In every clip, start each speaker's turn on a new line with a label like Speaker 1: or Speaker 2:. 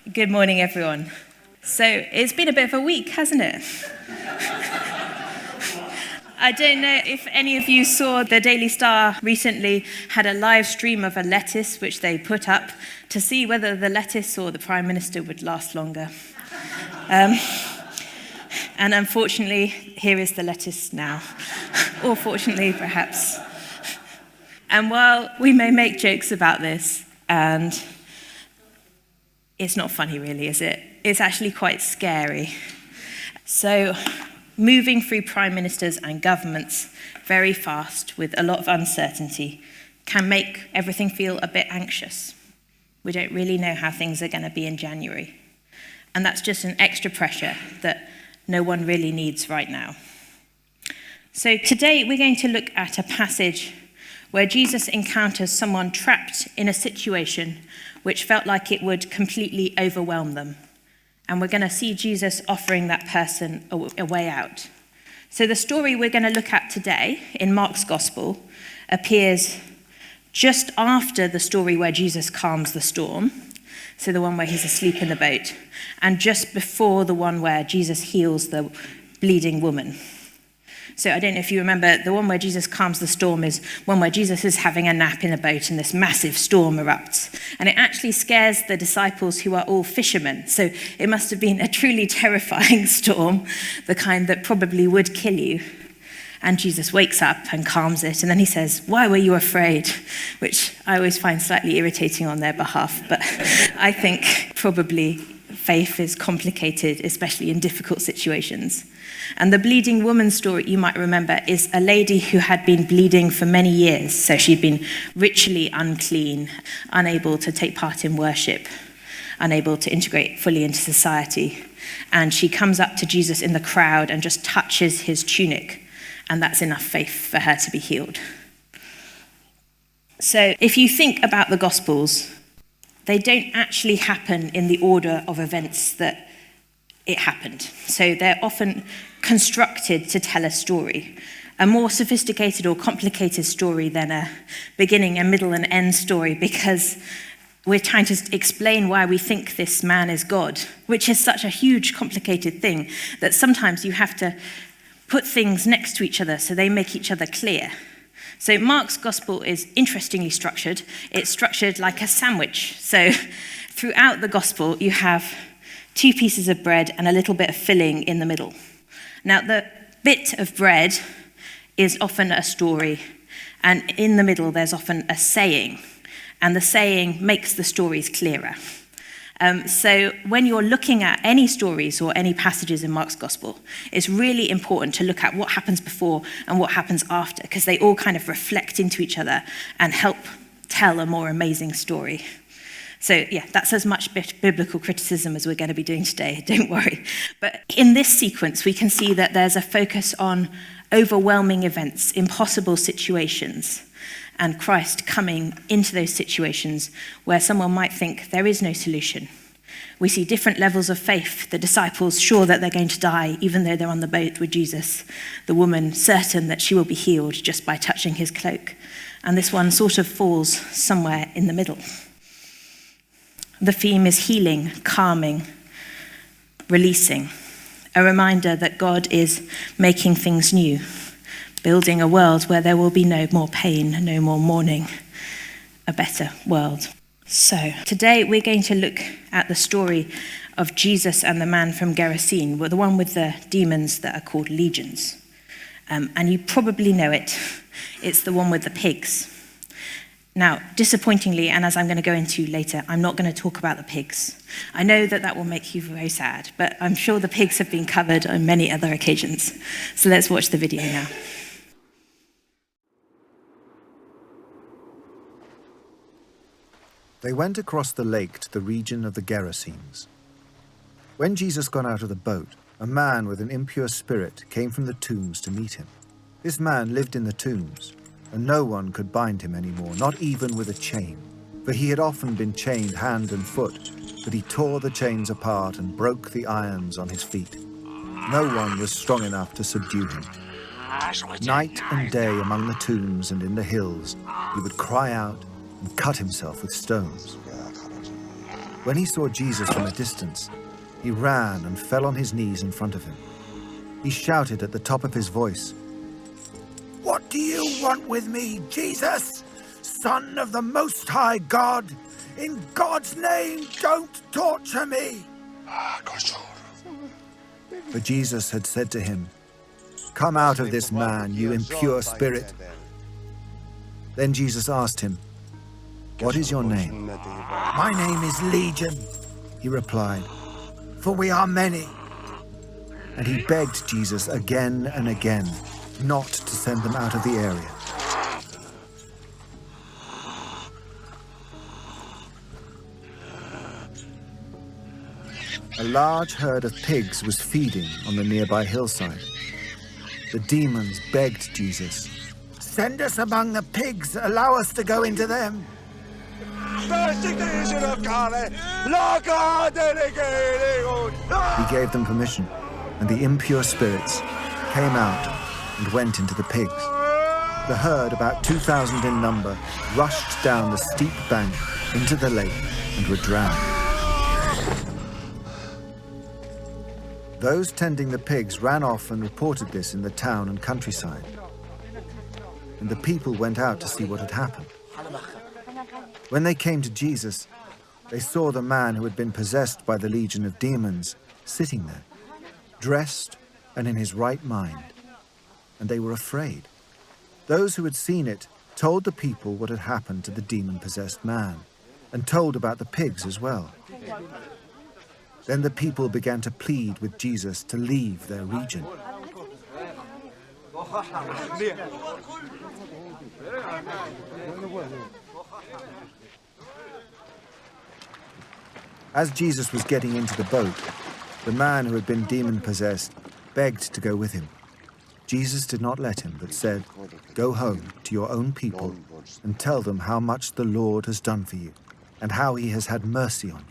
Speaker 1: Good morning, everyone. So it's been a bit of a week, hasn't it? I don't know if any of you saw the Daily Star recently had a live stream of a lettuce which they put up to see whether the lettuce or the Prime Minister would last longer. And unfortunately, here is the lettuce now. Or fortunately, perhaps. And while we may make jokes about this, and it's not funny really, is it? It's actually quite scary. So, moving through prime ministers and governments very fast with a lot of uncertainty can make everything feel a bit anxious. We don't really know how things are going to be in January. And that's just an extra pressure that no one really needs right now. So today we're going to look at a passage where Jesus encounters someone trapped in a situation which felt like it would completely overwhelm them. And we're going to see Jesus offering that person a way out. So the story we're going to look at today in Mark's Gospel appears just after the story where Jesus calms the storm, so the one where he's asleep in the boat, and just before the one where Jesus heals the bleeding woman. So I don't know if you remember, the one where Jesus calms the storm is one where Jesus is having a nap in a boat and this massive storm erupts. And it actually scares the disciples who are all fishermen. So it must have been a truly terrifying storm, the kind that probably would kill you. And Jesus wakes up and calms it. And then he says, "Why were you afraid?" Which I always find slightly irritating on their behalf. But I think probably faith is complicated, especially in difficult situations. And the bleeding woman story, you might remember, is a lady who had been bleeding for many years. So she'd been ritually unclean, unable to take part in worship, unable to integrate fully into society. And she comes up to Jesus in the crowd and just touches his tunic. And that's enough faith for her to be healed. So if you think about the Gospels, they don't actually happen in the order of events that it happened. So they're often constructed to tell a story, a more sophisticated or complicated story than a beginning, a middle, and end story, because we're trying to explain why we think this man is God, which is such a huge, complicated thing that sometimes you have to put things next to each other so they make each other clear. So Mark's Gospel is interestingly structured. It's structured like a sandwich. So throughout the Gospel, you have 2 pieces of bread and a little bit of filling in the middle. Now, the bit of bread is often a story, and in the middle, there's often a saying, and the saying makes the stories clearer. So when you're looking at any stories or any passages in Mark's Gospel, it's really important to look at what happens before and what happens after, because they all kind of reflect into each other and help tell a more amazing story. So yeah, that's as much biblical criticism as we're going to be doing today, don't worry. But in this sequence, we can see that there's a focus on overwhelming events, impossible situations, and Christ coming into those situations where someone might think there is no solution. We see different levels of faith. The disciples sure that they're going to die, even though they're on the boat with Jesus. The woman certain that she will be healed just by touching his cloak. And this one sort of falls somewhere in the middle. The theme is healing, calming, releasing. A reminder that God is making things new, building a world where there will be no more pain, no more mourning, a better world. So today we're going to look at the story of Jesus and the man from Gerasene, the one with the demons that are called legions. And you probably know it. It's the one with the pigs. Now, disappointingly, and as I'm going to go into later, I'm not going to talk about the pigs. I know that that will make you very sad, but I'm sure the pigs have been covered on many other occasions. So let's watch the video now.
Speaker 2: They went across the lake to the region of the Gerasenes. When Jesus got out of the boat, a man with an impure spirit came from the tombs to meet him. This man lived in the tombs, and no one could bind him anymore, not even with a chain. For he had often been chained hand and foot, but he tore the chains apart and broke the irons on his feet. No one was strong enough to subdue him. Night and day among the tombs and in the hills, he would cry out and cut himself with stones. When he saw Jesus from a distance, he ran and fell on his knees in front of him. He shouted at the top of his voice, "What do you want with me, Jesus, Son of the Most High God? In God's name, don't torture me!" But Jesus had said to him, "Come out of this man, you impure spirit." Then Jesus asked him, "What is your name?" "My name is Legion," he replied, "for we are many." And he begged Jesus again and again not to send them out of the area. A large herd of pigs was feeding on the nearby hillside. The demons begged Jesus, "Send us among the pigs, allow us to go into them." He gave them permission, and the impure spirits came out and went into the pigs. The herd, about 2,000 in number, rushed down the steep bank into the lake and were drowned. Those tending the pigs ran off and reported this in the town and countryside. And the people went out to see what had happened. When they came to Jesus, they saw the man who had been possessed by the legion of demons sitting there, dressed and in his right mind, and they were afraid. Those who had seen it told the people what had happened to the demon-possessed man, and told about the pigs as well. Then the people began to plead with Jesus to leave their region. As Jesus was getting into the boat, the man who had been demon-possessed begged to go with him. Jesus did not let him, but said, "Go home to your own people and tell them how much the Lord has done for you and how he has had mercy on you."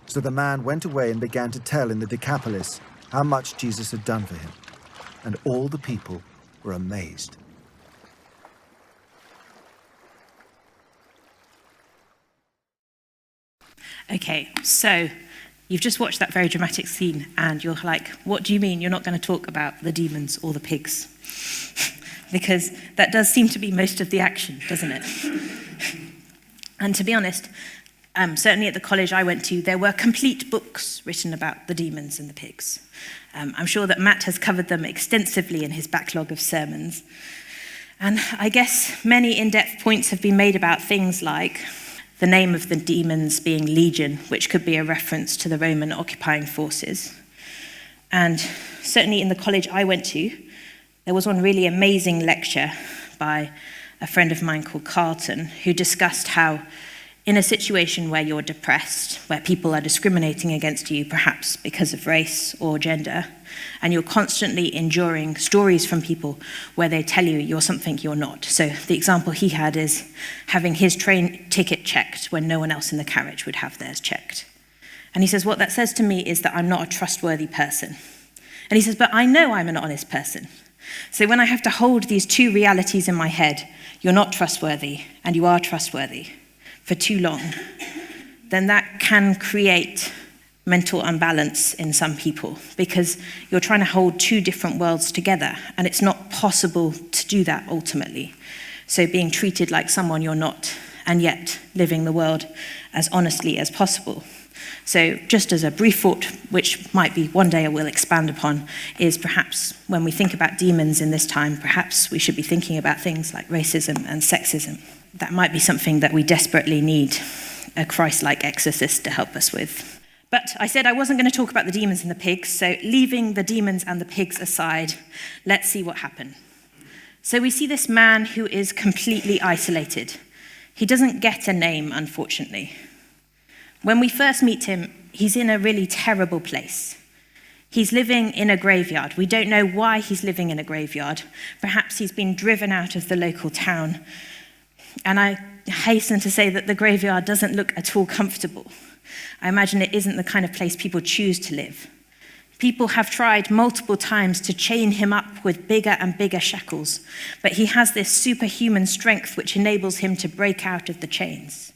Speaker 2: So the man went away and began to tell in the Decapolis how much Jesus had done for him, and all the people were amazed.
Speaker 1: Okay, so you've just watched that very dramatic scene and you're like, what do you mean you're not going to talk about the demons or the pigs? Because that does seem to be most of the action, doesn't it? And to be honest, certainly at the college I went to, there were complete books written about the demons and the pigs. I'm sure that Matt has covered them extensively in his backlog of sermons. And I guess many in-depth points have been made about things like the name of the demons being Legion, which could be a reference to the Roman occupying forces. And certainly in the college I went to, there was one really amazing lecture by a friend of mine called Carlton, who discussed how in a situation where you're depressed, where people are discriminating against you, perhaps because of race or gender, and you're constantly enduring stories from people where they tell you you're something you're not. So the example he had is having his train ticket checked when no one else in the carriage would have theirs checked. And he says, what that says to me is that I'm not a trustworthy person. And he says, but I know I'm an honest person. So when I have to hold these two realities in my head, you're not trustworthy and you are trustworthy, for too long, then that can create mental imbalance in some people because you're trying to hold two different worlds together and it's not possible to do that ultimately. So being treated like someone you're not and yet living the world as honestly as possible. So just as a brief thought, which might be one day I will expand upon, is perhaps when we think about demons in this time, perhaps we should be thinking about things like racism and sexism. That might be something that we desperately need a Christ-like exorcist to help us with. But I said I wasn't going to talk about the demons and the pigs, so leaving the demons and the pigs aside, let's see what happened. So we see this man who is completely isolated. He doesn't get a name, unfortunately. When we first meet him, he's in a really terrible place. He's living in a graveyard. We don't know why he's living in a graveyard. Perhaps he's been driven out of the local town. And I hasten to say that the graveyard doesn't look at all comfortable. I imagine it isn't the kind of place people choose to live. People have tried multiple times to chain him up with bigger and bigger shackles, but he has this superhuman strength which enables him to break out of the chains.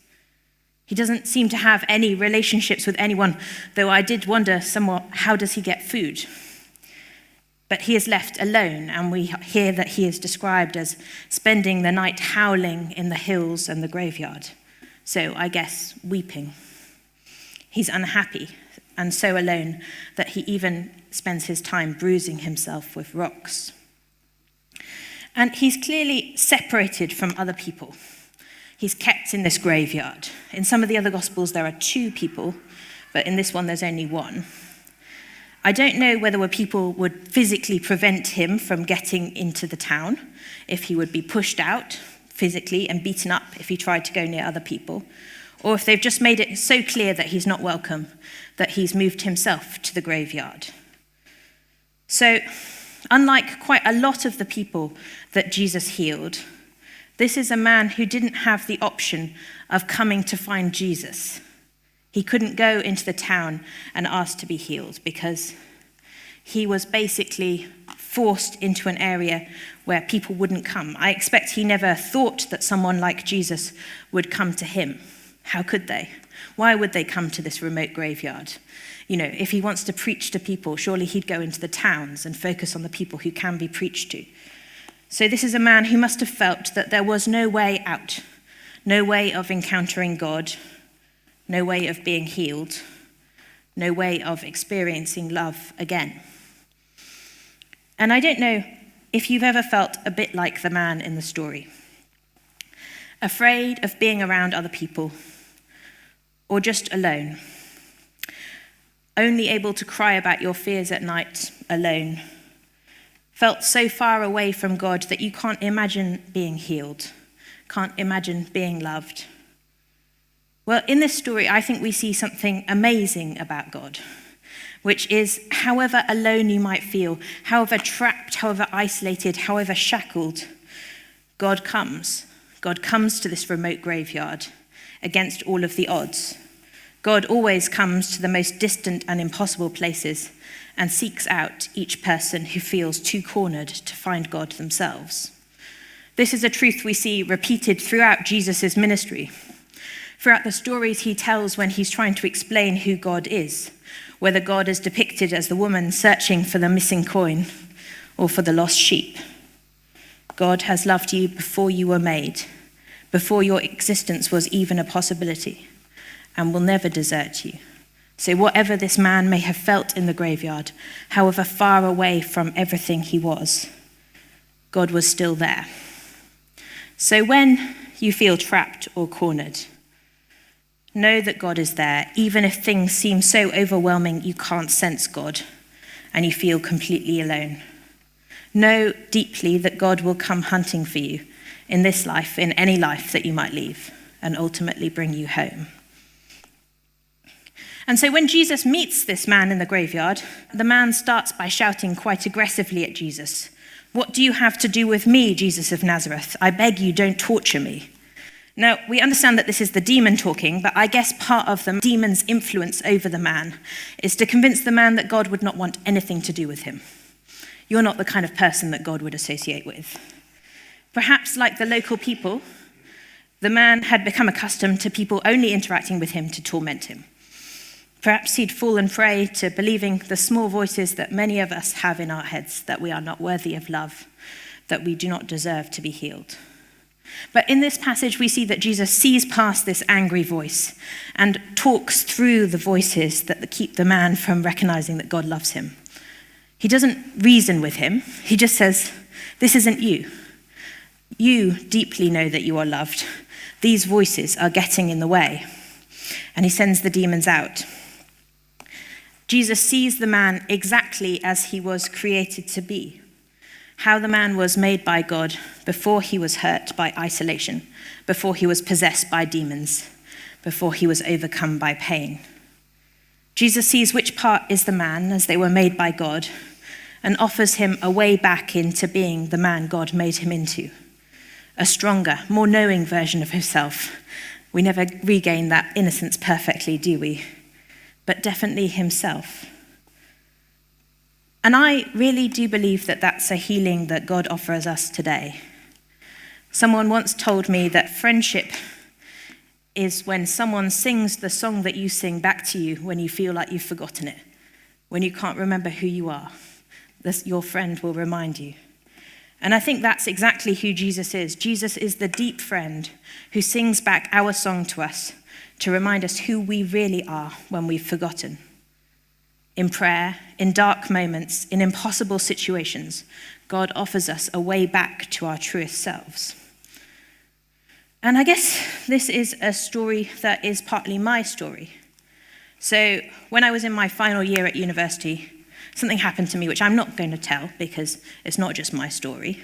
Speaker 1: He doesn't seem to have any relationships with anyone, though I did wonder somewhat, how does he get food? But he is left alone, and we hear that he is described as spending the night howling in the hills and the graveyard. So I guess weeping. He's unhappy and so alone that he even spends his time bruising himself with rocks. And he's clearly separated from other people. He's kept in this graveyard. In some of the other Gospels, there are 2 people, but in this one, there's only 1. I don't know whether people would physically prevent him from getting into the town, if he would be pushed out physically and beaten up if he tried to go near other people, or if they've just made it so clear that he's not welcome that he's moved himself to the graveyard. So, unlike quite a lot of the people that Jesus healed, this is a man who didn't have the option of coming to find Jesus. He couldn't go into the town and ask to be healed because he was basically forced into an area where people wouldn't come. I expect he never thought that someone like Jesus would come to him. How could they? Why would they come to this remote graveyard? You know, if he wants to preach to people, surely he'd go into the towns and focus on the people who can be preached to. So this is a man who must have felt that there was no way out, no way of encountering God, no way of being healed, no way of experiencing love again. And I don't know if you've ever felt a bit like the man in the story, afraid of being around other people, or just alone, only able to cry about your fears at night alone, felt so far away from God that you can't imagine being healed, can't imagine being loved. Well, in this story, I think we see something amazing about God, which is however alone you might feel, however trapped, however isolated, however shackled, God comes. God comes to this remote graveyard against all of the odds. God always comes to the most distant and impossible places and seeks out each person who feels too cornered to find God themselves. This is a truth we see repeated throughout Jesus' ministry. Throughout the stories he tells when he's trying to explain who God is, whether God is depicted as the woman searching for the missing coin or for the lost sheep. God has loved you before you were made, before your existence was even a possibility, and will never desert you. So whatever this man may have felt in the graveyard, however far away from everything he was, God was still there. So when you feel trapped or cornered, know that God is there, even if things seem so overwhelming you can't sense God and you feel completely alone. Know deeply that God will come hunting for you in this life, in any life that you might leave, and ultimately bring you home. And so when Jesus meets this man in the graveyard, the man starts by shouting quite aggressively at Jesus, "What do you have to do with me, Jesus of Nazareth? I beg you, don't torture me." Now, we understand that this is the demon talking, but I guess part of the demon's influence over the man is to convince the man that God would not want anything to do with him. You're not the kind of person that God would associate with. Perhaps like the local people, the man had become accustomed to people only interacting with him to torment him. Perhaps he'd fallen prey to believing the small voices that many of us have in our heads, that we are not worthy of love, that we do not deserve to be healed. But in this passage, we see that Jesus sees past this angry voice and talks through the voices that keep the man from recognizing that God loves him. He doesn't reason with him. He just says, "This isn't you. You deeply know that you are loved. These voices are getting in the way." And he sends the demons out. Jesus sees the man exactly as he was created to be. How the man was made by God before he was hurt by isolation, before he was possessed by demons, before he was overcome by pain. Jesus sees which part is the man as they were made by God and offers him a way back into being the man God made him into. A stronger, more knowing version of himself. We never regain that innocence perfectly, do we? But definitely himself. And I really do believe that that's a healing that God offers us today. Someone once told me that friendship is when someone sings the song that you sing back to you when you feel like you've forgotten it, when you can't remember who you are. Your friend will remind you. And I think that's exactly who Jesus is. Jesus is the deep friend who sings back our song to us to remind us who we really are when we've forgotten. In prayer, in dark moments, in impossible situations, God offers us a way back to our truest selves. And I guess this is a story that is partly my story. So when I was in my final year at university, something happened to me which I'm not going to tell because it's not just my story,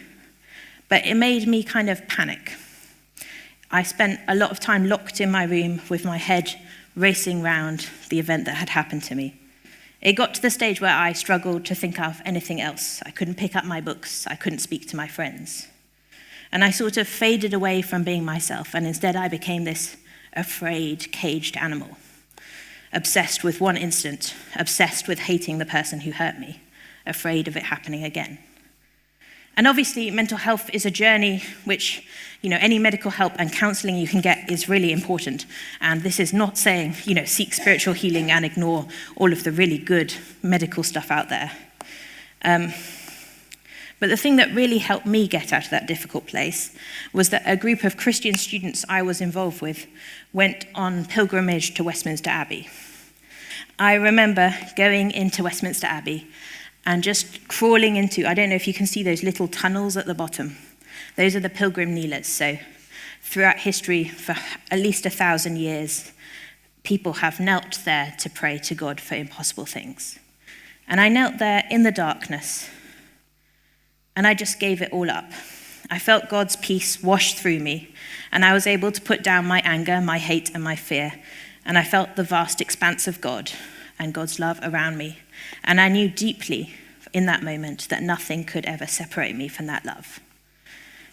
Speaker 1: but it made me kind of panic. I spent a lot of time locked in my room with my head racing round the event that had happened to me. It got to the stage where I struggled to think of anything else. I couldn't pick up my books. I couldn't speak to my friends. And I sort of faded away from being myself, and instead I became this afraid, caged animal, obsessed with one instant, obsessed with hating the person who hurt me, afraid of it happening again. And obviously, mental health is a journey which, any medical help and counseling you can get is really important. And this is not saying, seek spiritual healing and ignore all of the really good medical stuff out there. But the thing that really helped me get out of that difficult place was that a group of Christian students I was involved with went on pilgrimage to Westminster Abbey. I remember going into Westminster Abbey and just crawling into, I don't know if you can see those little tunnels at the bottom. Those are the pilgrim kneelers. So throughout history, for at least 1,000 years, people have knelt there to pray to God for impossible things. And I knelt there in the darkness, and I just gave it all up. I felt God's peace wash through me, and I was able to put down my anger, my hate, and my fear. And I felt the vast expanse of God and God's love around me. And I knew deeply in that moment that nothing could ever separate me from that love.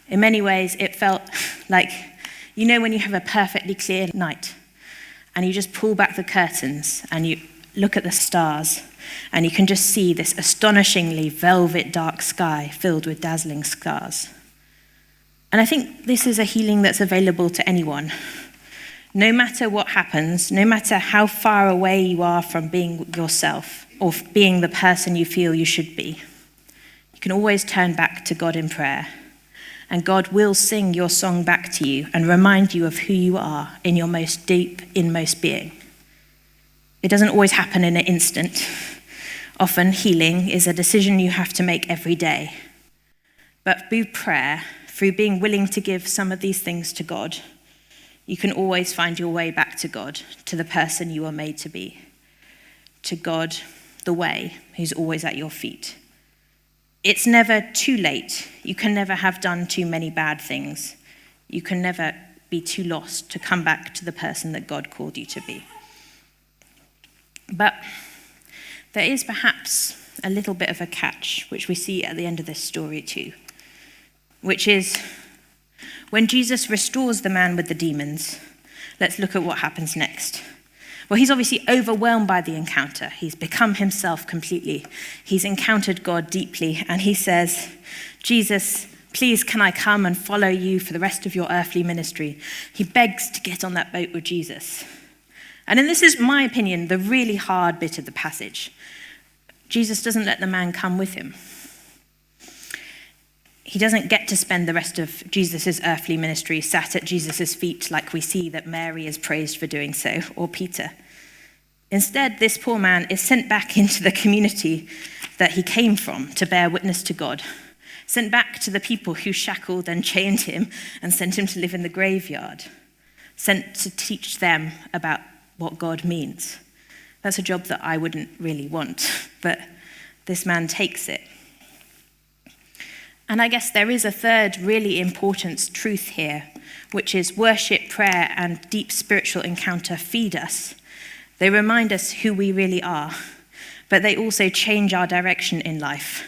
Speaker 1: In many ways, it felt like, when you have a perfectly clear night and you just pull back the curtains and you look at the stars and you can just see this astonishingly velvet dark sky filled with dazzling stars. And I think this is a healing that's available to anyone. No matter what happens, no matter how far away you are from being yourself or being the person you feel you should be, you can always turn back to God in prayer. And God will sing your song back to you and remind you of who you are in your most deep, inmost being. It doesn't always happen in an instant. Often healing is a decision you have to make every day. But through prayer, through being willing to give some of these things to God, you can always find your way back to God, to the person you were made to be, to God, the way, who's always at your feet. It's never too late. You can never have done too many bad things. You can never be too lost to come back to the person that God called you to be. But there is perhaps a little bit of a catch, which we see at the end of this story too, which is when Jesus restores the man with the demons. Let's look at what happens next. Well, he's obviously overwhelmed by the encounter. He's become himself completely. He's encountered God deeply, and he says, Jesus, please can I come and follow you for the rest of your earthly ministry? He begs to get on that boat with Jesus. And then this is, my opinion, the really hard bit of the passage. Jesus doesn't let the man come with him. He doesn't get to spend the rest of Jesus' earthly ministry sat at Jesus' feet like we see that Mary is praised for doing so, or Peter. Instead, this poor man is sent back into the community that he came from to bear witness to God, sent back to the people who shackled and chained him and sent him to live in the graveyard, sent to teach them about what God means. That's a job that I wouldn't really want, but this man takes it. And I guess there is a third really important truth here, which is worship, prayer, and deep spiritual encounter feed us. They remind us who we really are, but they also change our direction in life.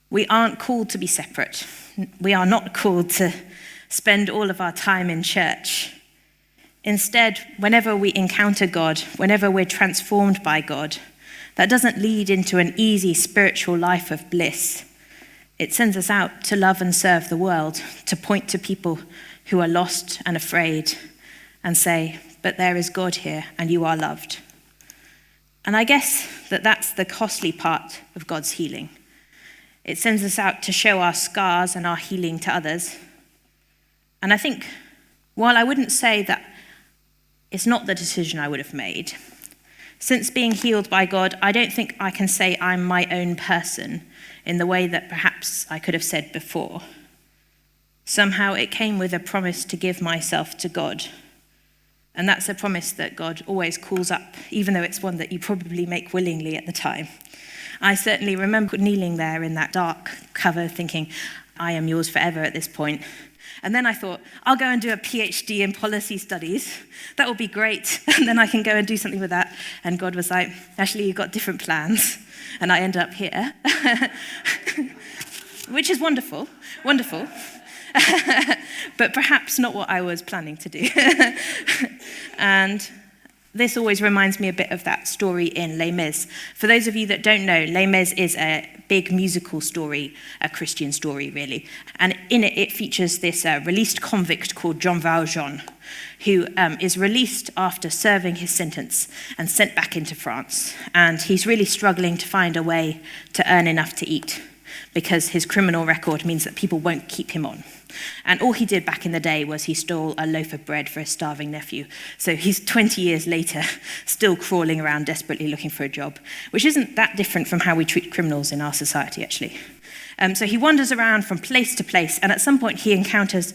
Speaker 1: We aren't called to be separate. We are not called to spend all of our time in church. Instead, whenever we encounter God, whenever we're transformed by God, That doesn't lead into an easy spiritual life of bliss. It sends us out to love and serve the world, to point to people who are lost and afraid and say, but there is God here and you are loved. And I guess that's the costly part of God's healing. It sends us out to show our scars and our healing to others. And I think, while I wouldn't say that it's not the decision I would have made, since being healed by God, I don't think I can say I'm my own person in the way that perhaps I could have said before. Somehow it came with a promise to give myself to God. And that's a promise that God always calls up, even though it's one that you probably make willingly at the time. I certainly remember kneeling there in that dark cover thinking, I am yours forever at this point. And then I thought, I'll go and do a PhD in policy studies. That will be great. And then I can go and do something with that. And God was like, actually, you've got different plans. And I end up here, which is wonderful, wonderful. But perhaps not what I was planning to do. And this always reminds me a bit of that story in Les Mis. For those of you that don't know, Les Mis is a big musical story, a Christian story, really. And in it, it features this released convict called Jean Valjean, who is released after serving his sentence and sent back into France. And he's really struggling to find a way to earn enough to eat, because his criminal record means that people won't keep him on. And all he did back in the day was he stole a loaf of bread for a starving nephew. So he's 20 years later still crawling around desperately looking for a job, which isn't that different from how we treat criminals in our society, actually. So he wanders around from place to place, and at some point he encounters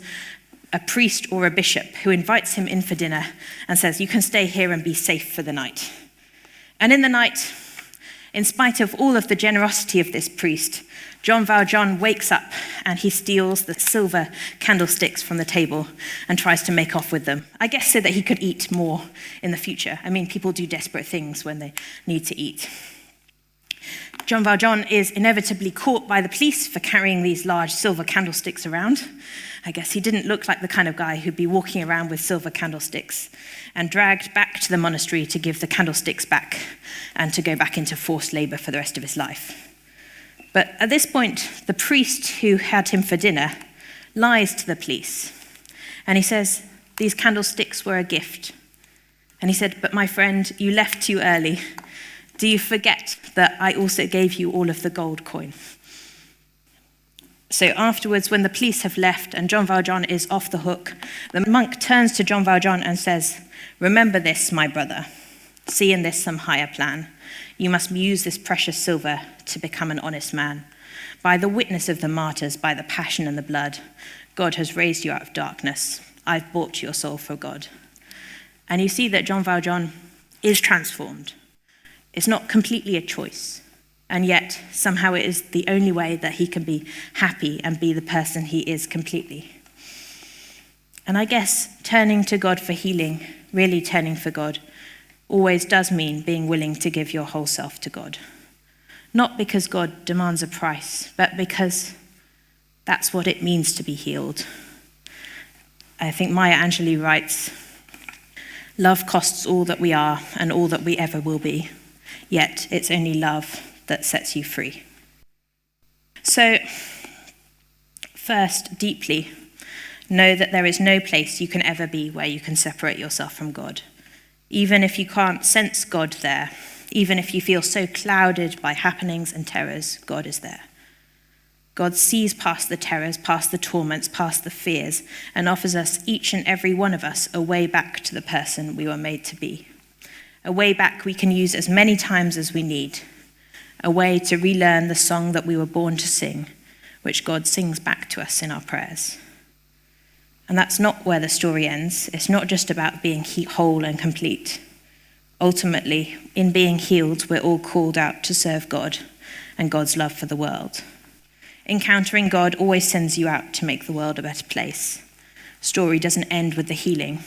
Speaker 1: a priest or a bishop who invites him in for dinner and says, you can stay here and be safe for the night. And in the night, in spite of all of the generosity of this priest, Jean Valjean wakes up and he steals the silver candlesticks from the table and tries to make off with them. I guess so that he could eat more in the future. I mean, people do desperate things when they need to eat. Jean Valjean is inevitably caught by the police for carrying these large silver candlesticks around. I guess he didn't look like the kind of guy who'd be walking around with silver candlesticks, and dragged back to the monastery to give the candlesticks back and to go back into forced labor for the rest of his life. But at this point, the priest who had him for dinner lies to the police. And he says, these candlesticks were a gift. And he said, but my friend, you left too early. Do you forget that I also gave you all of the gold coin? So afterwards, when the police have left and Jean Valjean is off the hook, the monk turns to Jean Valjean and says, remember this, my brother. See in this some higher plan. You must use this precious silver to become an honest man. By the witness of the martyrs, by the passion and the blood, God has raised you out of darkness. I've bought your soul for God. And you see that Jean Valjean is transformed. It's not completely a choice. And yet, somehow it is the only way that he can be happy and be the person he is completely. And I guess turning to God for healing, really turning for God, always does mean being willing to give your whole self to God. Not because God demands a price, but because that's what it means to be healed. I think Maya Angelou writes, love costs all that we are and all that we ever will be, yet it's only love that sets you free. So, first, deeply, know that there is no place you can ever be where you can separate yourself from God. Even if you can't sense God there, even if you feel so clouded by happenings and terrors, God is there. God sees past the terrors, past the torments, past the fears, and offers us, each and every one of us, a way back to the person we were made to be. A way back we can use as many times as we need. A way to relearn the song that we were born to sing, which God sings back to us in our prayers. And that's not where the story ends. It's not just about being whole and complete. Ultimately, in being healed, we're all called out to serve God and God's love for the world. Encountering God always sends you out to make the world a better place. Story doesn't end with the healing.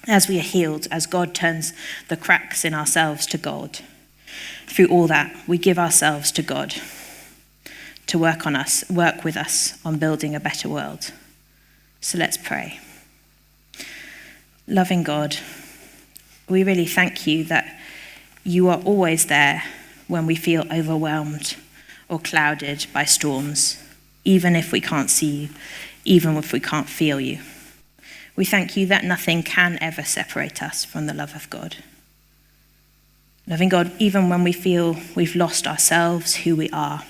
Speaker 1: As we are healed, as God turns the cracks in ourselves to God, through all that, we give ourselves to God to work with us on building a better world. So let's pray. Loving God, we really thank you that you are always there when we feel overwhelmed or clouded by storms, even if we can't see you, even if we can't feel you. We thank you that nothing can ever separate us from the love of God. Loving God, even when we feel we've lost ourselves, who we are,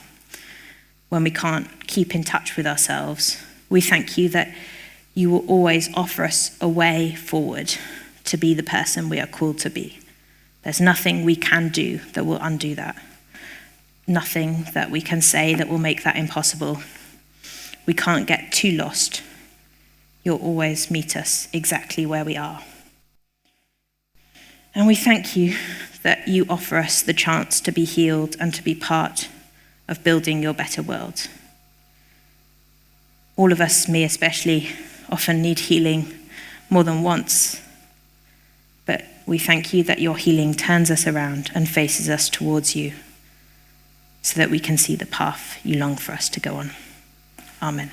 Speaker 1: when we can't keep in touch with ourselves, we thank you that you will always offer us a way forward to be the person we are called to be. There's nothing we can do that will undo that. Nothing that we can say that will make that impossible. We can't get too lost. You'll always meet us exactly where we are. And we thank you that you offer us the chance to be healed and to be part of building your better world. All of us, me especially, often need healing more than once. But we thank you that your healing turns us around and faces us towards you so that we can see the path you long for us to go on. Amen.